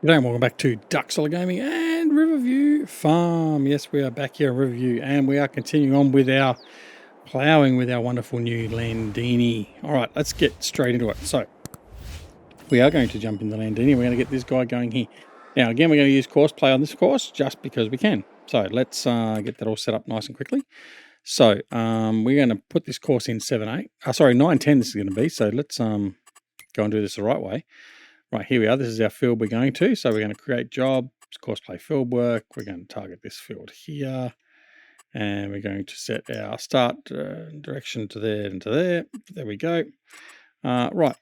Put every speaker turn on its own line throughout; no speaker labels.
G'day and welcome back to Duck Solid Gaming and Riverview Farm. Yes, we are back here in Riverview and we are continuing on with our ploughing with our wonderful new Landini. All right, let's get straight into it. So we are going to jump into Landini. We're going to get this guy going here. Now, again, we're going to use course play on this course just because we can. So let's get that all set up nice and quickly. So we're going to put this course in 9-10 this is going to be. So let's go and do this the right way. Right, here we are. This is our field we're going to. So we're going to create job, course play field work. We're going to target this field here. And we're going to set our start direction to there and to there. There we go. Right,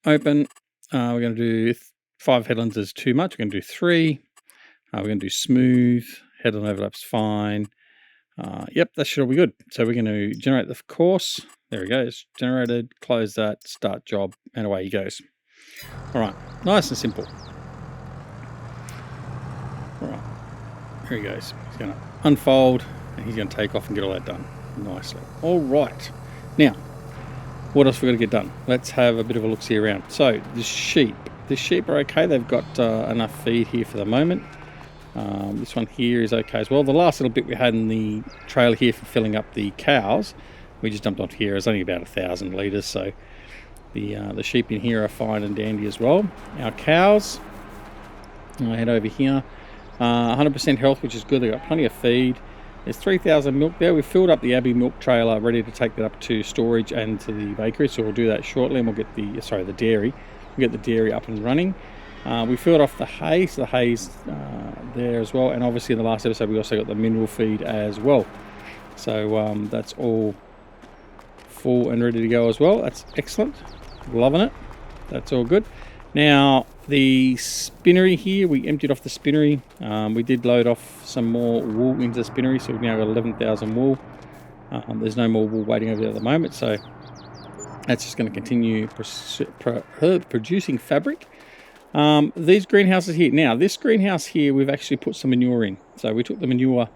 open. We're going to do 5 headlands is too much. We're going to do 3. We're going to do smooth. Headland overlap's fine. Yep, that should all be good. So we're going to generate the course. There we go. It's generated. Close that. Start job. And away he goes. All right, nice and simple. All right, here he goes. He's going to unfold and he's going to take off and get all that done nicely. All right, now what else we've got to get done? Let's have a bit of a look-see around. So the sheep are okay. They've got enough feed here for the moment. This one here is okay as well. The last little bit we had in the trailer here for filling up the cows, we just dumped onto here. It's only about 1,000 litres, so the sheep in here are fine and dandy as well. Our cows, I'll head over here. 100% health, which is good. They've got plenty of feed. There's 3,000 milk there. We've filled up the Abbey milk trailer, ready to take that up to storage and to the bakery. So we'll do that shortly, and we'll get the dairy. We'll get the dairy up and running. We filled off the hay, so the hay's there as well. And obviously in the last episode, we also got the mineral feed as well. So that's all full and ready to go as well. That's excellent. Loving it. That's all good. Now the spinnery here, we emptied off the spinnery. We did load off some more wool into the spinnery, so we've now got 11,000 wool. There's no more wool waiting over there at the moment, so that's just going to continue producing fabric. These greenhouses here, now this greenhouse here, we've actually put some manure in. So we took the manure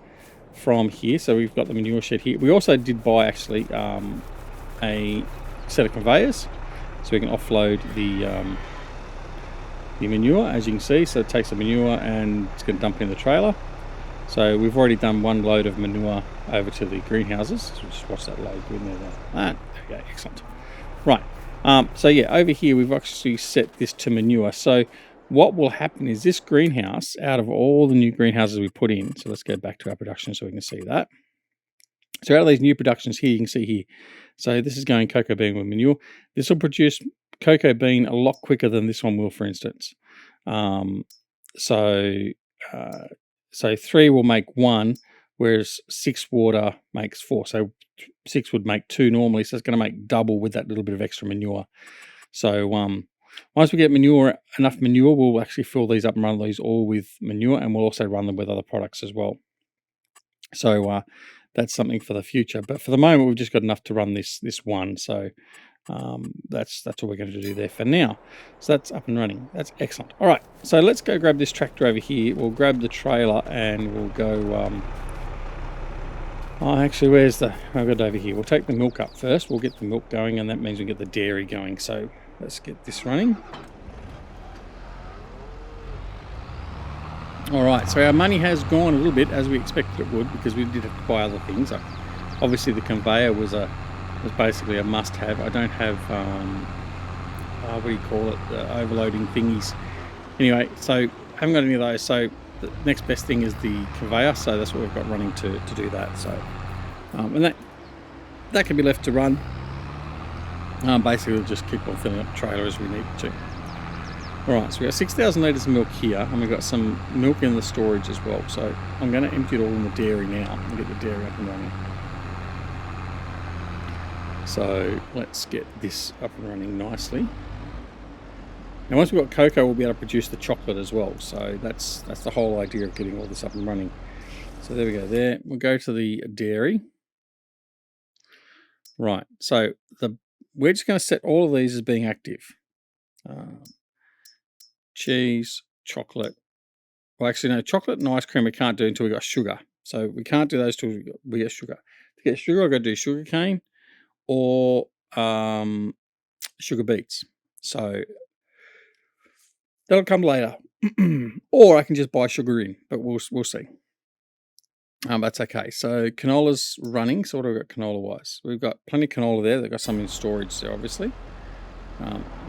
from here, so we've got the manure shed here. We also did buy actually a set of conveyors, so we can offload the manure, as you can see. So it takes the manure and it's going to dump it in the trailer. So we've already done 1 load of manure over to the greenhouses. So just watch that load go in there. Okay, excellent. Right. So yeah, over here we've actually set this to manure. So what will happen is this greenhouse, out of all the new greenhouses we put in, so let's go back to our production so we can see that. So out of these new productions here, you can see here, so this is going cocoa bean with manure. This will produce cocoa bean a lot quicker than this one will, for instance. So 3 will make 1, whereas 6 water makes 4. So 6 would make 2 normally, so it's going to make double with that little bit of extra manure. So once we get enough manure, we'll actually fill these up and run these all with manure, and we'll also run them with other products as well. So that's something for the future. But for the moment, we've just got enough to run this one. So that's all we're going to do there for now. So that's up and running. That's excellent. All right, so let's go grab this tractor over here. We'll grab the trailer and we'll go. Actually, I've got it over here. We'll take the milk up first. We'll get the milk going, and that means we get the dairy going. So let's get this running. All right, so our money has gone a little bit, as we expected it would, because we did have to buy other things. Obviously, the conveyor was basically a must-have. I don't have what do you call it, the overloading thingies. Anyway, so I haven't got any of those. So the next best thing is the conveyor. So that's what we've got running to do that. So and that can be left to run. Basically, we'll just keep on filling up the trailer as we need to. Alright, so we've got 6,000 litres of milk here, and we've got some milk in the storage as well. So I'm going to empty it all in the dairy now and get the dairy up and running. So let's get this up and running nicely. Now once we've got cocoa, we'll be able to produce the chocolate as well. So that's the whole idea of getting all this up and running. So there we go there. We'll go to the dairy. Right, so we're just going to set all of these as being active. Cheese, chocolate. Well, actually, no, chocolate and ice cream we can't do until we got sugar. So we can't do those till we get sugar. To get sugar, I've got to do sugar cane or sugar beets. So that'll come later. or I can just buy sugar in, but we'll see. That's okay. So canola's running. So what have we got canola wise? We've got plenty of canola there. They've got some in storage there, obviously.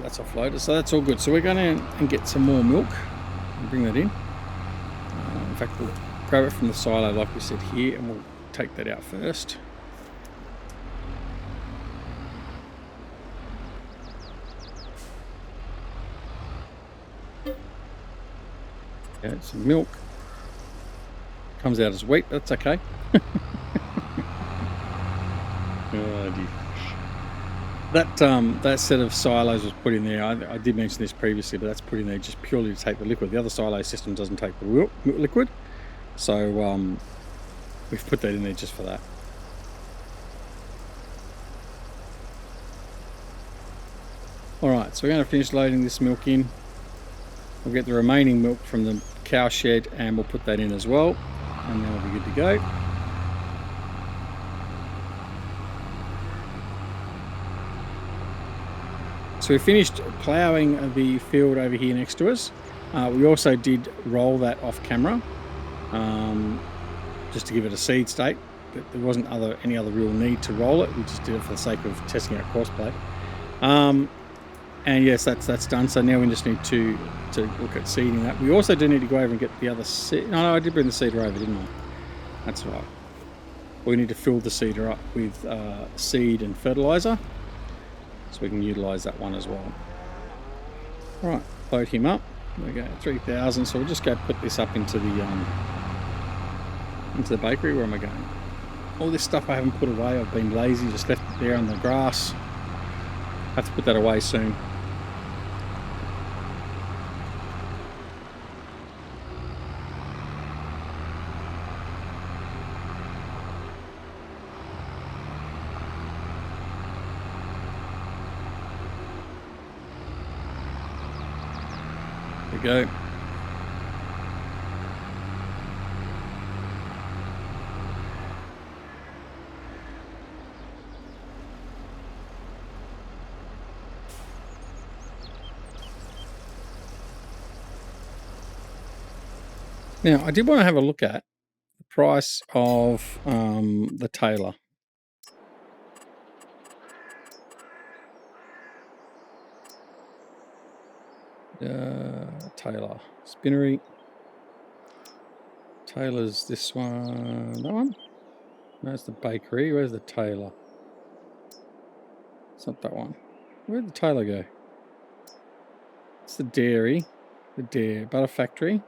That's offloaded, so that's all good. So we're going to get some more milk and bring that in. In fact, we'll grab it from the silo like we said here, and we'll take that out first. Okay, some milk. Comes out as wheat, that's okay. Oh dear. That set of silos was put in there. I did mention this previously, but that's put in there just purely to take the liquid. The other silo system doesn't take the liquid, so we've put that in there just for that. Alright, so we're going to finish loading this milk in. We'll get the remaining milk from the cow shed and we'll put that in as well, and then we'll be good to go. So we finished ploughing the field over here next to us. We also did roll that off camera, just to give it a seed state, but there wasn't any other real need to roll it. We just did it for the sake of testing out courseplay. And yes, that's done. So now we just need to look at seeding that. We also do need to go over and get the other seed. No, I did bring the seeder over, didn't I? That's right. We need to fill the seeder up with seed and fertilizer, so we can utilise that one as well. Right, load him up. There we go, 3,000. So we'll just go put this up into the bakery. Where am I going? All this stuff I haven't put away. I've been lazy, just left it there on the grass. I have to put that away soon. There we go. Now, I did want to have a look at the price of the Taylor. Taylor spinnery. Taylor's this one. That one? No, it's the bakery. Where's the Taylor? It's not that one. Where'd the Taylor go? It's the dairy. The butter factory.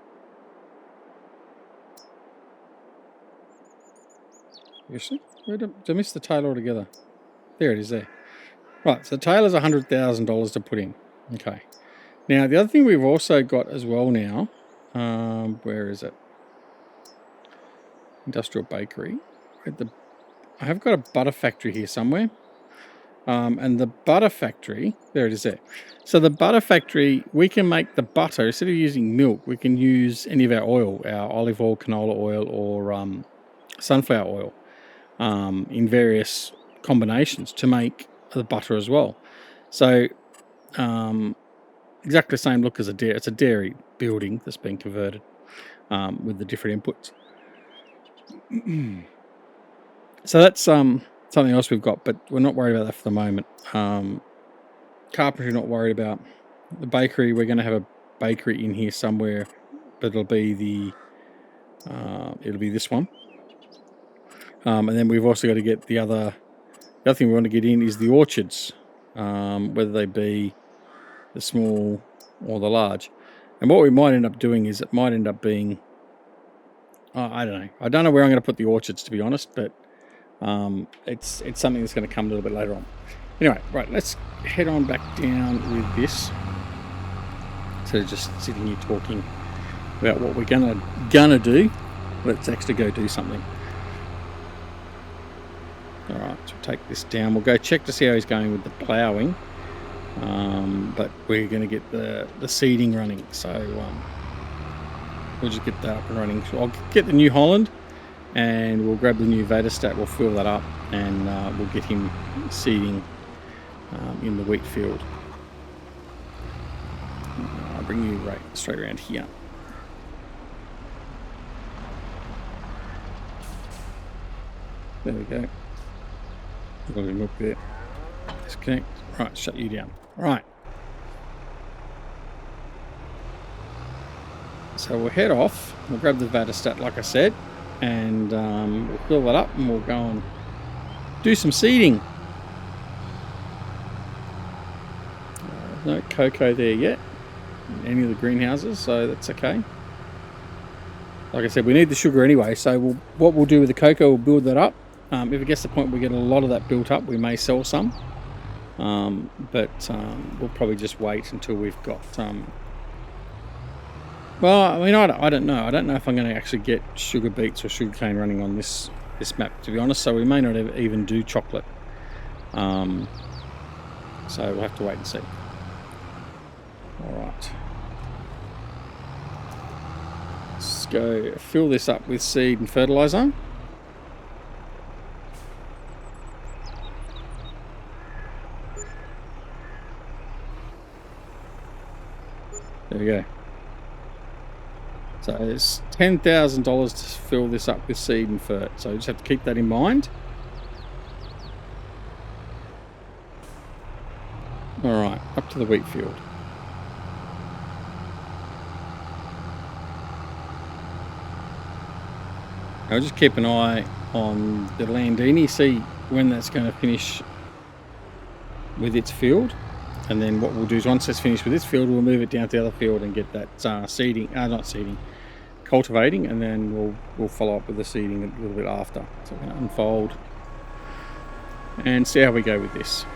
Seriously? Did I miss the Taylor altogether? There it is there. Right, so the Taylor's $100,000 to put in. Okay. Now, the other thing we've also got as well now, where is it? Industrial bakery. I have got a butter factory here somewhere. And the butter factory, there it is there. So the butter factory, we can make the butter, instead of using milk, we can use any of our oil, our olive oil, canola oil, or sunflower oil, in various combinations to make the butter as well. So, exactly the same look as a dairy. It's a dairy building that's been converted with the different inputs. So that's something else we've got, but we're not worried about that for the moment. Carpentry, not worried about. The bakery, we're going to have a bakery in here somewhere, but it'll be this one. And then we've also got to get the other thing we want to get in is the orchards, whether they be the small or the large. And what we might end up doing is it might end up being, I don't know. I don't know where I'm going to put the orchards, to be honest, but it's something that's going to come a little bit later on. Anyway, right, let's head on back down with this. Instead of just sitting here talking about what we're gonna do, let's actually go do something. All right, so take this down. We'll go check to see how he's going with the ploughing, but we're going to get the seeding running. So we'll just get that up and running. So I'll get the New Holland, and we'll grab the new Vadestat. We'll fill that up, and we'll get him seeding in the wheat field. I'll bring you right straight around here. There we go. Got a little milk there. Disconnect. Right, shut you down. Right. So we'll head off. We'll grab the Vatastat, like I said, and we'll fill that up, and we'll go and do some seeding. No cocoa there yet in any of the greenhouses, so that's okay. Like I said, we need the sugar anyway, so what we'll do with the cocoa, we'll build that up. If it gets to the point we get a lot of that built up, we may sell some, but we'll probably just wait until we've got well, I mean, I don't know. I don't know if I'm going to actually get sugar beets or sugar cane running on this map, to be honest, so we may not even do chocolate. So we'll have to wait and see. Alright. Let's go fill this up with seed and fertilizer. There we go. So it's $10,000 to fill this up with seed and fert. So you just have to keep that in mind. Alright, up to the wheat field. I'll just keep an eye on the Landini, see when that's going to finish with its field. And then what we'll do is once it's finished with this field, we'll move it down to the other field and get that cultivating, and then we'll follow up with the seeding a little bit after. So we're going to unfold and see how we go with this.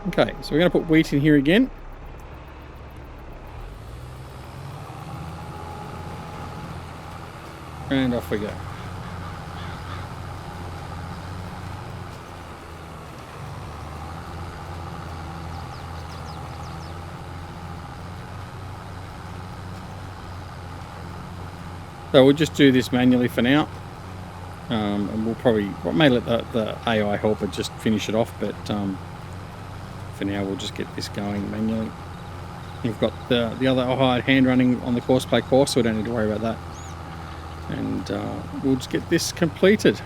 Okay, so we're going to put wheat in here again. And off we go. So we'll just do this manually for now. And we'll probably, may let the AI helper just finish it off, but for now we'll just get this going manually. We've got the other hired hand running on the courseplay course, so we don't need to worry about that. And we'll just get this completed.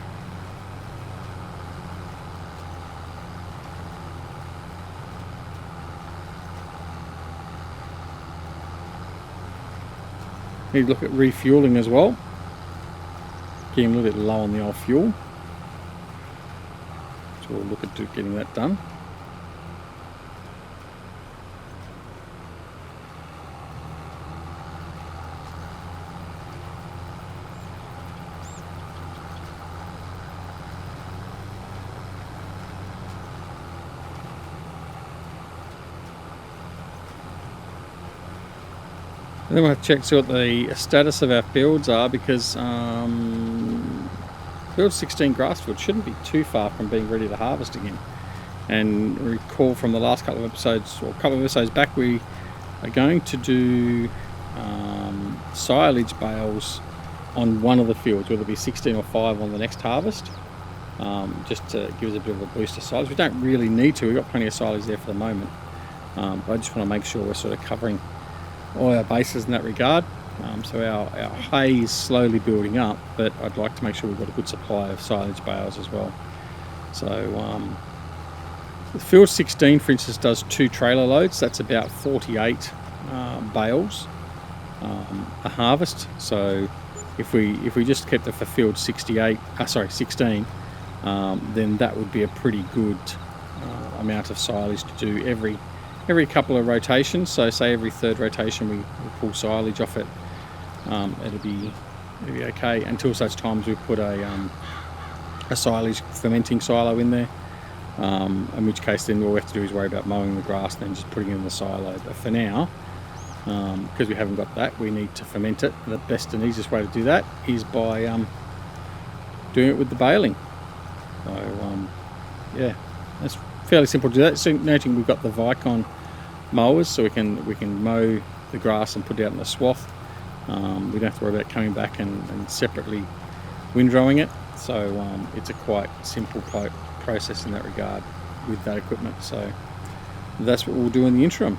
Need to look at refueling as well. Getting a little bit low on the old fuel. So we'll look at getting that done. And then we'll have to check see what the status of our fields are, because field 16 grass field shouldn't be too far from being ready to harvest again. And recall from the last couple of episodes, or a couple of episodes back, we are going to do silage bales on one of the fields, whether it be 16 or 5 on the next harvest, just to give us a bit of a boost of silage. We don't really need to, we've got plenty of silage there for the moment, but I just want to make sure we're sort of covering all our bases in that regard. So our hay is slowly building up, but I'd like to make sure we've got a good supply of silage bales as well. So the field 16, for instance, does 2 trailer loads. That's about 48 bales a harvest. So if we just kept it for field 16, then that would be a pretty good amount of silage to do every couple of rotations. So say every 3rd rotation we pull silage off it. It'll be okay until such times we put a silage fermenting silo in there, in which case then all we have to do is worry about mowing the grass and then just putting it in the silo. But for now, because we haven't got that, we need to ferment it. The best and easiest way to do that is by doing it with the baling. So yeah, that's fairly simple to do that. So noting we've got the Vicon mowers, so we can mow the grass and put it out in the swath. We don't have to worry about coming back and separately windrowing it. So it's a quite simple process in that regard with that equipment. So that's what we'll do in the interim.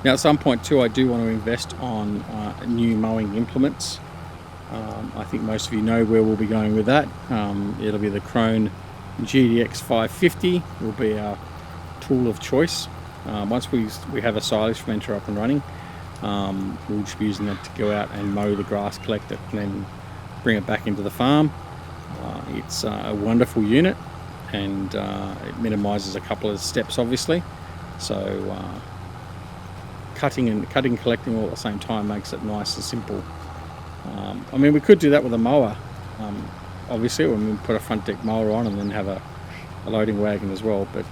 Now at some point too, I do want to invest on new mowing implements. I think most of you know where we'll be going with that. It'll be the Krone GDX 550 will be our tool of choice. Once we have a silage fermenter up and running, we'll just be using that to go out and mow the grass, collect it, and then bring it back into the farm. It's a wonderful unit, and it minimises a couple of steps, obviously. So cutting and collecting all at the same time makes it nice and simple. I mean, we could do that with a mower, obviously, when we put a front deck mower on and then have a loading wagon as well. But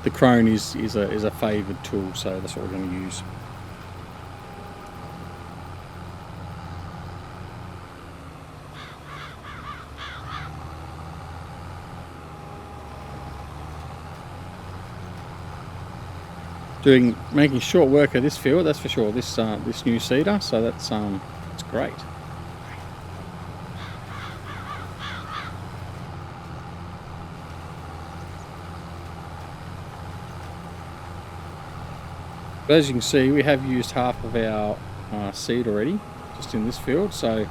the Krone is a favoured tool, so that's what we're going to use. Making short work of this field, that's for sure. This new seeder, so that's it's great. But as you can see, we have used half of our seed already, just in this field. So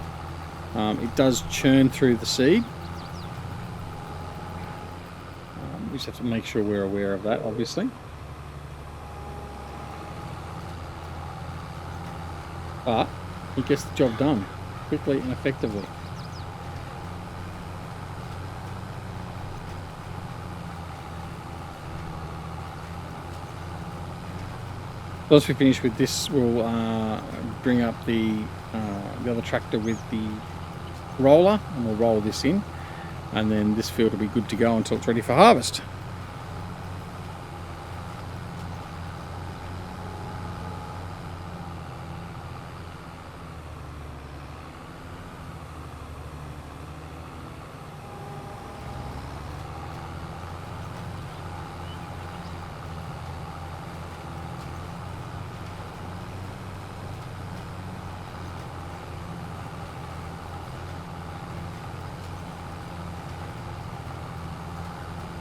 it does churn through the seed. We just have to make sure we're aware of that, obviously. But it gets the job done quickly and effectively. Once we finish with this, we'll bring up the other tractor with the roller, and we'll roll this in, and then this field will be good to go until it's ready for harvest.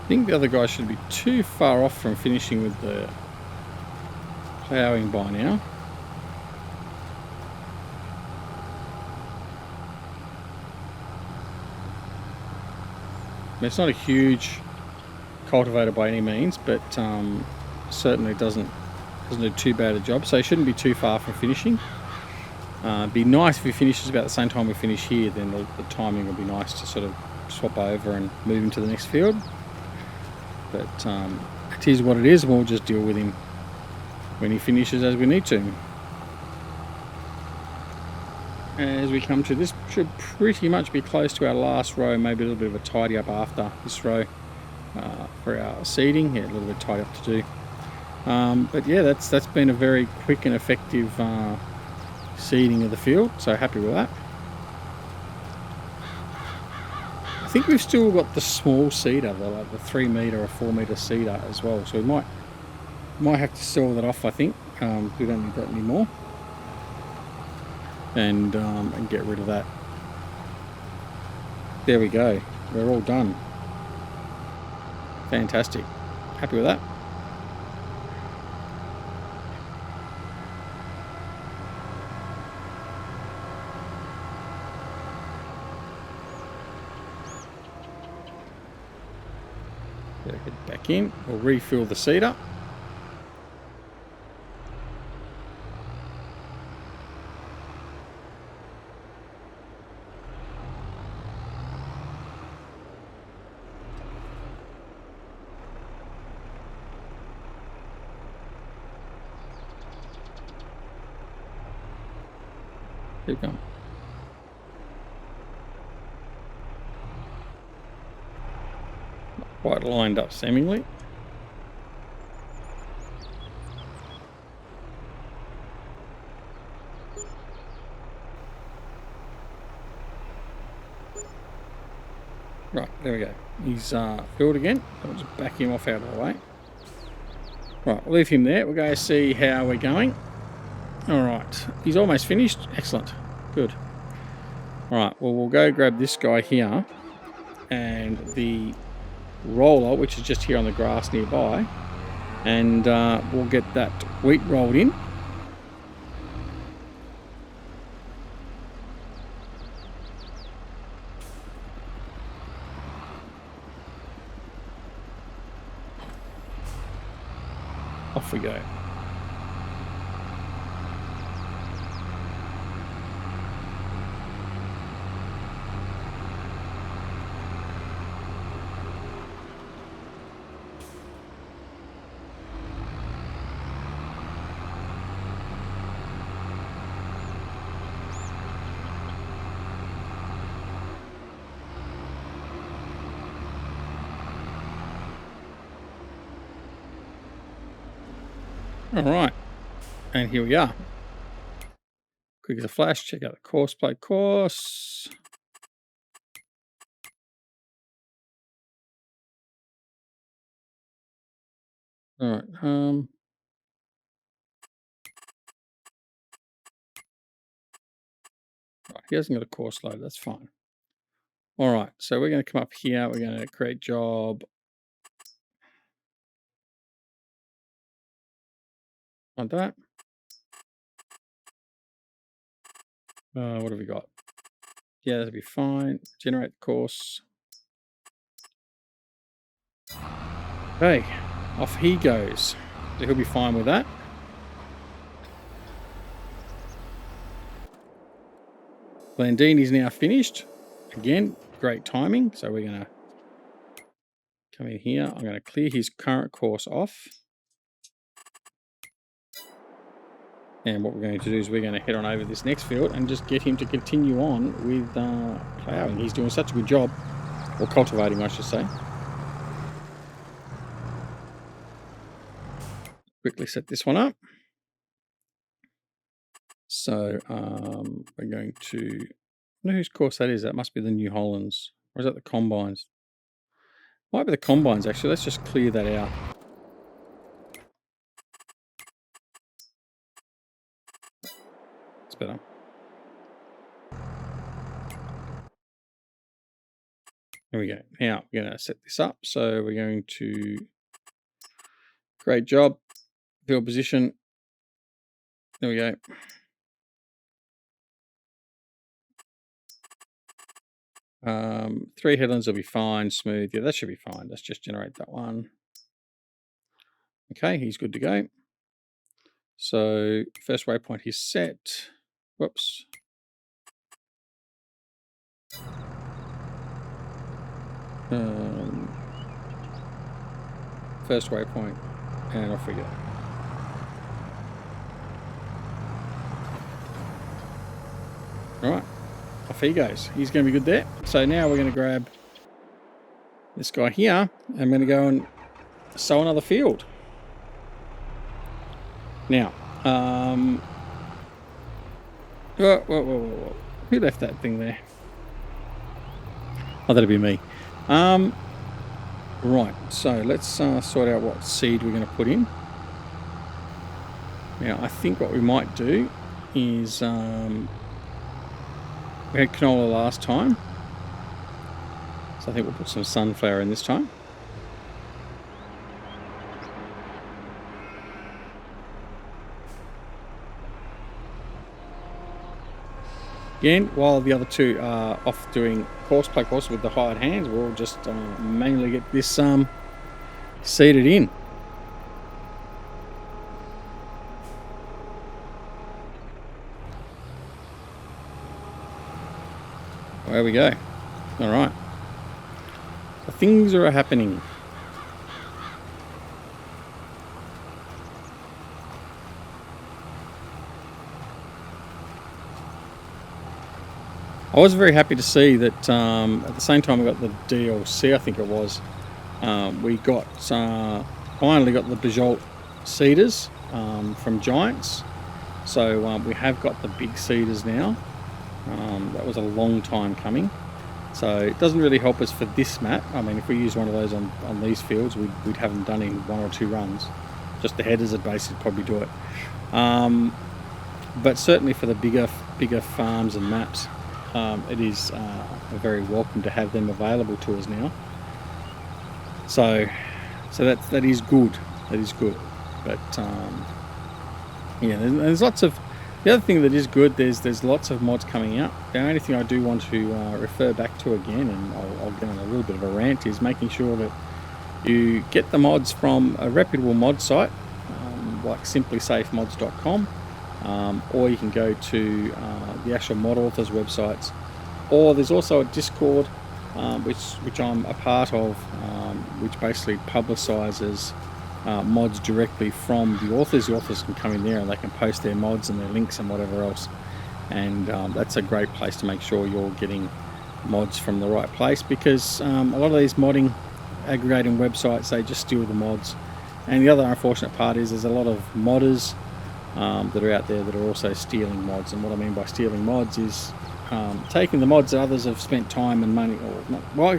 I think the other guy should be too far off from finishing with the ploughing by now. It's not a huge cultivator by any means, but certainly doesn't do too bad a job, so he shouldn't be too far from finishing. It'd be nice if he finishes about the same time we finish here, then the timing will be nice to sort of swap over and move into the next field. But it is what it is, and we'll just deal with him when he finishes as we need to. As we come to this, should pretty much be close to our last row, maybe a little bit of a tidy up after this row for our seeding. Yeah, a little bit tidy up to do. But yeah, that's been a very quick and effective seeding of the field, so happy with that. I think we've still got the small seeder, the 3 metre or 4 metre seeder as well, so we might have to sell that off. I think we don't need that anymore, and get rid of that. There we go, we're all done. Fantastic, happy with that. Get back in, we'll refill the seeder. Keep going. Quite lined up seemingly. Right, there we go. He's filled again. I'll just back him off out of the way. Right, we'll leave him there. We'll go see how we're going. All right, he's almost finished. Excellent. Good. All right, well, we'll go grab this guy here and the roller, which is just here on the grass nearby, and we'll get that wheat rolled in. Off we go. All right, and here we are. Quick as a flash, check out the course play course. All right, right, he hasn't got a course load, that's fine. All right, so we're going to come up here, we're going to create job on that. What have we got? Yeah, that'll be fine. Generate the course. Okay, off he goes. So he'll be fine with that. Landini's now finished. Again, great timing. So we're going to come in here. I'm going to clear his current course off. And what we're going to do is we're going to head on over this next field and just get him to continue on with ploughing. He's doing such a good job, or cultivating, I should say. Quickly set this one up. So we're going to, I don't know whose course that is. That must be the New Hollands. Or is that the Combines? Might be the Combines, actually. Let's just clear that out. It's better. There we go. Now we're going to set this up. So we're going to create job, field position. There we go. Three headlands will be fine, smooth. Yeah, that should be fine. Let's just generate that one. Okay, he's good to go. So first waypoint is set. Whoops. First waypoint, and off we go. All right, off he goes. He's going to be good there. So now we're going to grab this guy here. I'm going to go and sow another field. Now, whoa. Who left that thing there? Oh, that'd be me. Right, so let's sort out what seed we're going to put in. Now, I think what we might do is, we had canola last time, so I think we'll put some sunflower in this time. Again, while the other two are off doing horseplay course with the hired hands, we'll just manually get this seeded in. There we go. All right. So things are happening. I was very happy to see that at the same time we got the DLC, I think it was, we got finally got the Bijol seeders from Giants. So we have got the big seeders now. That was a long time coming. So it doesn't really help us for this map. I mean, if we use one of those on these fields, we'd have them done in 1 or 2 runs. Just the headers would basically probably do it. But certainly for the bigger farms and maps, it is very welcome to have them available to us now. So that is good. That is good. But yeah, there's lots of. The other thing that is good, there's lots of mods coming out. The only thing I do want to refer back to again, and I'll get on a little bit of a rant, is making sure that you get the mods from a reputable mod site, like simplysafemods.com, or you can go to the actual mod authors websites, or there's also a Discord, which I'm a part of, which basically publicises mods directly from the authors. The authors can come in there and they can post their mods and their links and whatever else, and that's a great place to make sure you're getting mods from the right place, because a lot of these modding aggregating websites, they just steal the mods. And the other unfortunate part is there's a lot of modders that are out there that are also stealing mods. And what I mean by stealing mods is taking the mods that others have spent time and money,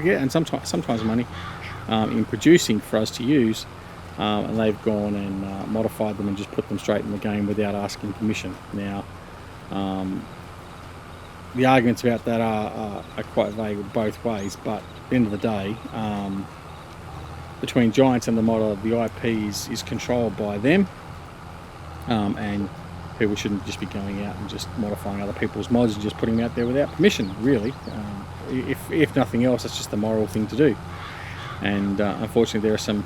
and sometimes money in producing for us to use, and they've gone and modified them and just put them straight in the game without asking permission. Now, the arguments about that are quite vague both ways, but at the end of the day, between Giants and the modder, the IP is controlled by them, and people shouldn't just be going out and just modifying other people's mods and just putting them out there without permission, really. If nothing else, it's just the moral thing to do. And unfortunately, there are some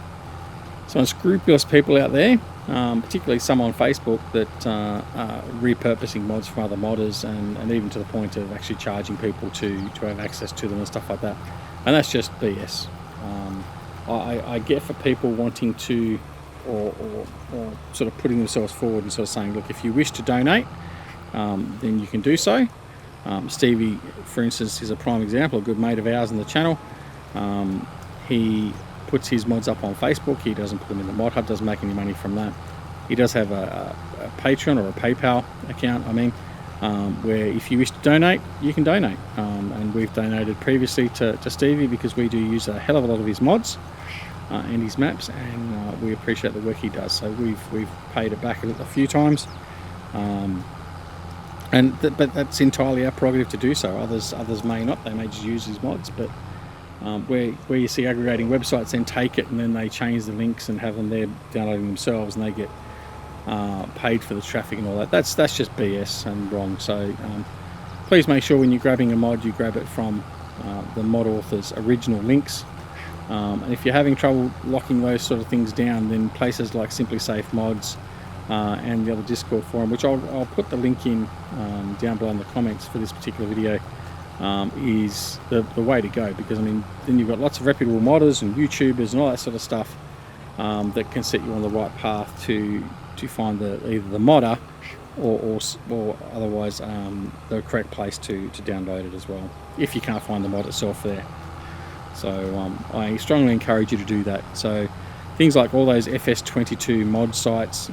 unscrupulous people out there, particularly some on Facebook, that are repurposing mods from other modders, and even to the point of actually charging people to have access to them and stuff like that. And that's just BS. I get for people wanting to, or sort of putting themselves forward and sort of saying, look, if you wish to donate, then you can do so. Stevie, for instance, is a prime example, a good mate of ours on the channel. He puts his mods up on Facebook. He doesn't put them in the mod hub, doesn't make any money from that. He does have a Patreon or a PayPal account, where if you wish to donate, you can donate. And we've donated previously to Stevie because we do use a hell of a lot of his mods and his maps, and we appreciate the work he does. So we've paid it back a few times, but that's entirely our prerogative to do so. Others may not. They may just use his mods, but where you see aggregating websites then take it and then they change the links and have them there downloading themselves, and they get paid for the traffic and all that. That's just BS and wrong. So please make sure when you're grabbing a mod, you grab it from the mod author's original links. And if you're having trouble locking those sort of things down, then places like Simply Safe Mods and the other Discord forum, which I'll put the link in down below in the comments for this particular video, is the way to go, because then you've got lots of reputable modders and YouTubers and all that sort of stuff that can set you on the right path to find either the modder or otherwise the correct place to download it as well, if you can't find the mod itself there. So I strongly encourage you to do that. So things like all those FS22 mod sites,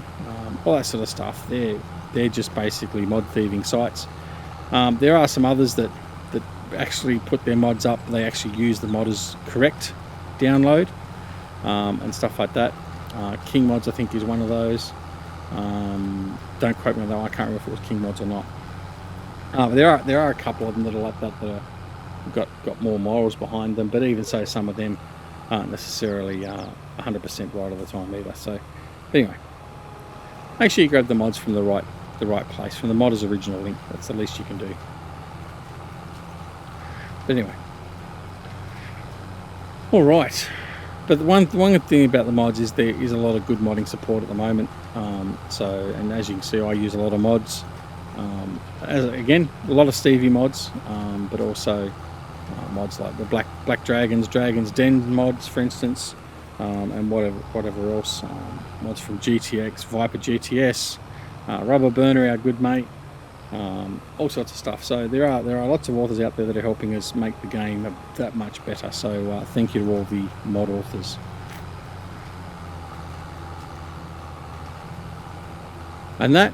all that sort of stuff, they're just basically mod thieving sites. There are some others that actually put their mods up, they actually use the modder's correct download and stuff like that. King Mods, I think, is one of those. Don't quote me on that. I can't remember if it was King Mods or not. But there are a couple of them that are like that are got more morals behind them. But even so, some of them aren't necessarily 100% right all the time either. So anyway, make sure you grab the mods from the right place, from the modder's original link. That's the least you can do. But anyway, all right. But the one good thing about the mods is there is a lot of good modding support at the moment. And as you can see, I use a lot of mods. Again, a lot of Stevie mods, but also mods like the Black Dragon's Den mods, for instance, and whatever else. Mods from GTX, Viper GTS, Rubber Burner, our good mate. All sorts of stuff. So there are lots of authors out there that are helping us make the game that much better. So thank you to all the mod authors. And that,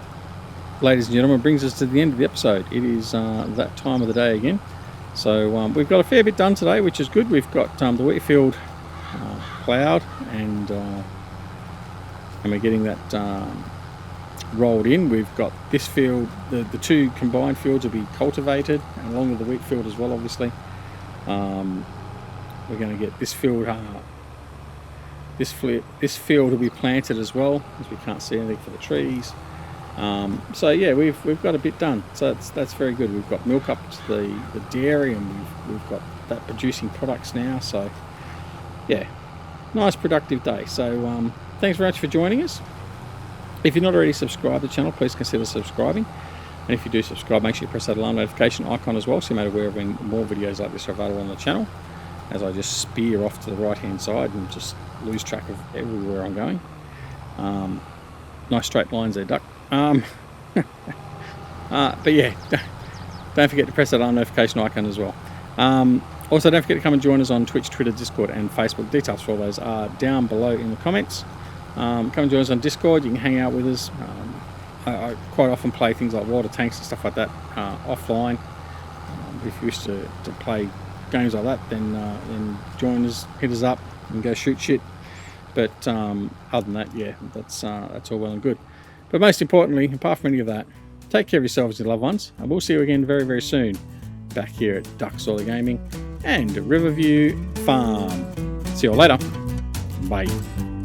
ladies and gentlemen, brings us to the end of the episode. It is that time of the day again. So we've got a fair bit done today, which is good. We've got the wheat field ploughed, and we're getting that rolled in. We've got this field, the two combined fields will be cultivated, along with the wheat field as well, obviously. We're going to get this field, this field will be planted as well, as we can't see anything for the trees. So yeah, we've got a bit done, so that's very good. We've got milk up to the dairy, and we've got that producing products now. So yeah, nice productive day. So thanks very much for joining us. If you're not already subscribed to the channel, please consider subscribing. And if you do subscribe, make sure you press that alarm notification icon as well, so you're made aware of when more videos like this are available on the channel, as I just spear off to the right hand side and just lose track of everywhere I'm going. Nice straight lines there, Duck. But yeah, don't forget to press that alarm notification icon as well. Also, don't forget to come and join us on Twitch, Twitter, Discord and Facebook. Details for all those are down below in the comments. Come and join us on Discord. You can hang out with us. I quite often play things like water tanks and stuff like that offline. If you wish to play games like that, then join us, hit us up and go shoot shit. But other than that, yeah, that's all well and good. But most importantly, apart from any of that, take care of yourselves and your loved ones, and we'll see you again very, very soon back here at Duck Solar Gaming and Riverview Farm. See you all later. Bye.